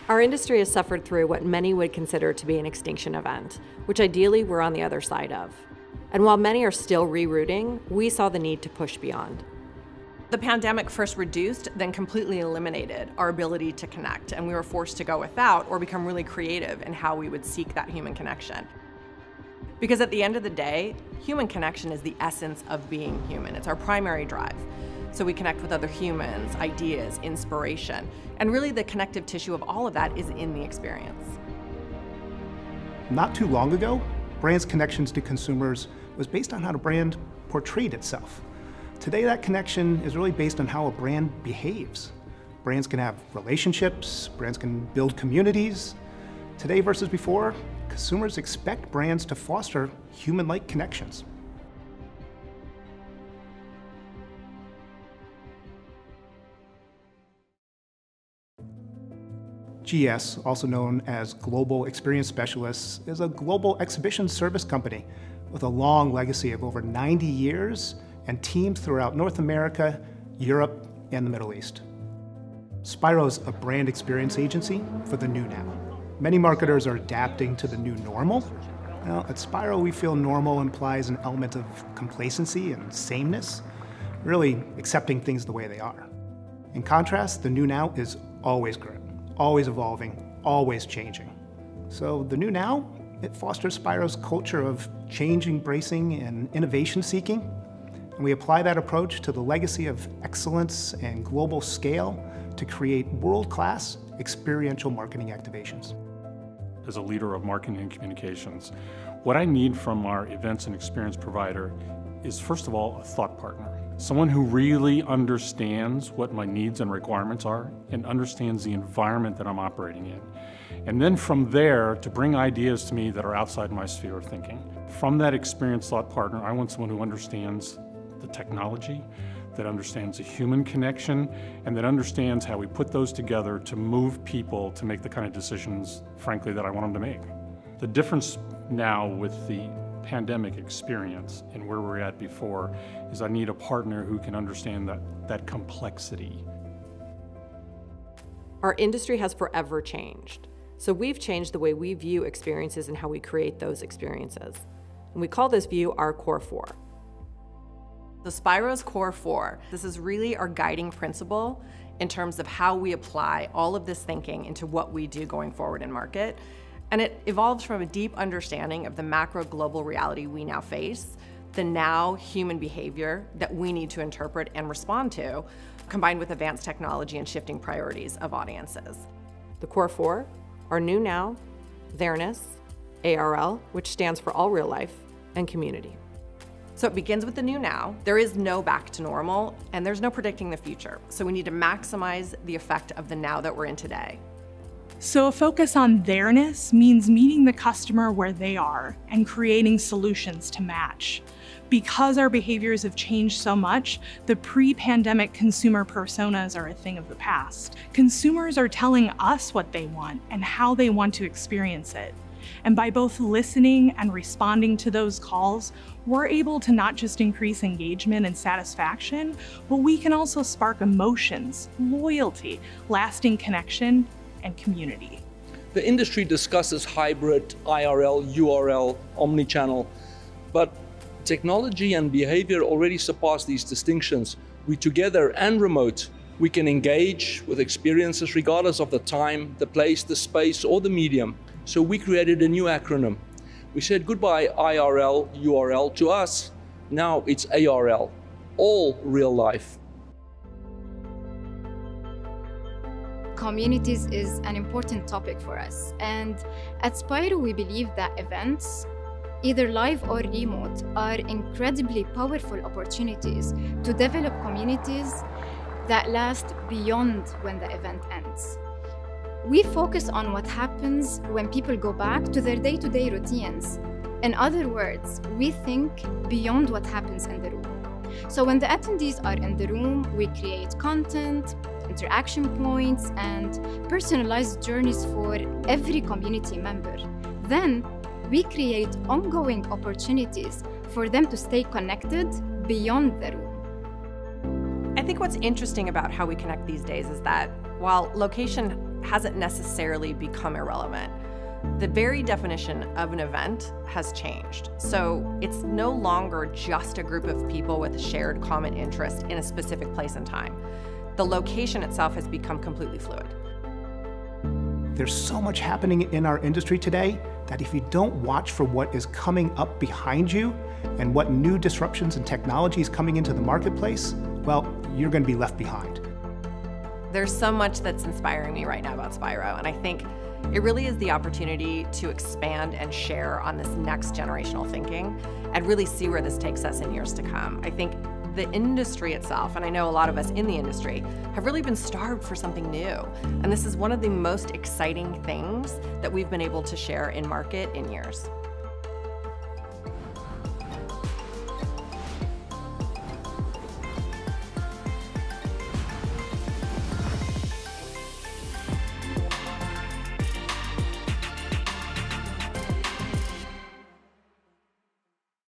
Our industry has suffered through what many would consider to be an extinction event, which ideally we're on the other side of. And while many are still rerouting, we saw the need to push beyond. The pandemic first reduced, then completely eliminated our ability to connect, and we were forced to go without or become really creative in how we would seek that human connection. Because at the end of the day, human connection is the essence of being human. It's our primary drive. So we connect with other humans, ideas, inspiration, and really the connective tissue of all of that is in the experience. Not too long ago, brands' connections to consumers was based on how the brand portrayed itself. Today, that connection is really based on how a brand behaves. Brands can have relationships, brands can build communities. Today versus before, consumers expect brands to foster human-like connections. GS, also known as Global Experience Specialists, is a global exhibition service company with a long legacy of over 90 years and teams throughout North America, Europe, and the Middle East. Spiro is a brand experience agency for the new now. Many marketers are adapting to the new normal. Now, at Spiro, we feel normal implies an element of complacency and sameness, really accepting things the way they are. In contrast, the new now is always growing, always evolving, always changing. So the new now, it fosters Spiro's culture of change embracing and innovation seeking. And we apply that approach to the legacy of excellence and global scale to create world-class experiential marketing activations. As a leader of marketing and communications, what I need from our events and experience provider is, first of all, a thought partner. Someone who really understands what my needs and requirements are and understands the environment that I'm operating in. And then from there, to bring ideas to me that are outside my sphere of thinking. From that experienced thought partner, I want someone who understands the technology, that understands the human connection, and that understands how we put those together to move people to make the kind of decisions, frankly, that I want them to make. The difference now with the pandemic experience and where we're at before is I need a partner who can understand that complexity. Our industry has forever changed. So we've changed the way we view experiences and how we create those experiences. And we call this view our core four. The Spiro's core four, this is really our guiding principle in terms of how we apply all of this thinking into what we do going forward in market. And it evolves from a deep understanding of the macro global reality we now face, the now human behavior that we need to interpret and respond to, combined with advanced technology and shifting priorities of audiences. The core four are new now, there-ness, ARL, which stands for all real life, and community. So it begins with the new now. There is no back to normal, and there's no predicting the future. So we need to maximize the effect of the now that we're in today. So a focus on there-ness means meeting the customer where they are and creating solutions to match. Because our behaviors have changed so much, the pre-pandemic consumer personas are a thing of the past. Consumers are telling us what they want and how they want to experience it. And by both listening and responding to those calls, we're able to not just increase engagement and satisfaction, but we can also spark emotions, loyalty, lasting connection, and community. The industry discusses hybrid, IRL, URL, omnichannel, but technology and behavior already surpass these distinctions. We together and remote, we can engage with experiences regardless of the time, the place, the space, or the medium. So we created a new acronym. We said goodbye IRL, URL. To us, now it's ARL, all real life. Communities is an important topic for us. And at Spiro, we believe that events, either live or remote, are incredibly powerful opportunities to develop communities that last beyond when the event ends. We focus on what happens when people go back to their day-to-day routines. In other words, we think beyond what happens in the room. So when the attendees are in the room, we create content, interaction points, and personalized journeys for every community member. Then, we create ongoing opportunities for them to stay connected beyond the room. I think what's interesting about how we connect these days is that while location hasn't necessarily become irrelevant. The very definition of an event has changed. So it's no longer just a group of people with a shared common interest in a specific place and time. The location itself has become completely fluid. There's so much happening in our industry today that if you don't watch for what is coming up behind you and what new disruptions and technology is coming into the marketplace, well, you're going to be left behind. There's so much that's inspiring me right now about Spiro, and I think it really is the opportunity to expand and share on this next generational thinking and really see where this takes us in years to come. I think the industry itself, and I know a lot of us in the industry, have really been starved for something new. And this is one of the most exciting things that we've been able to share in market in years.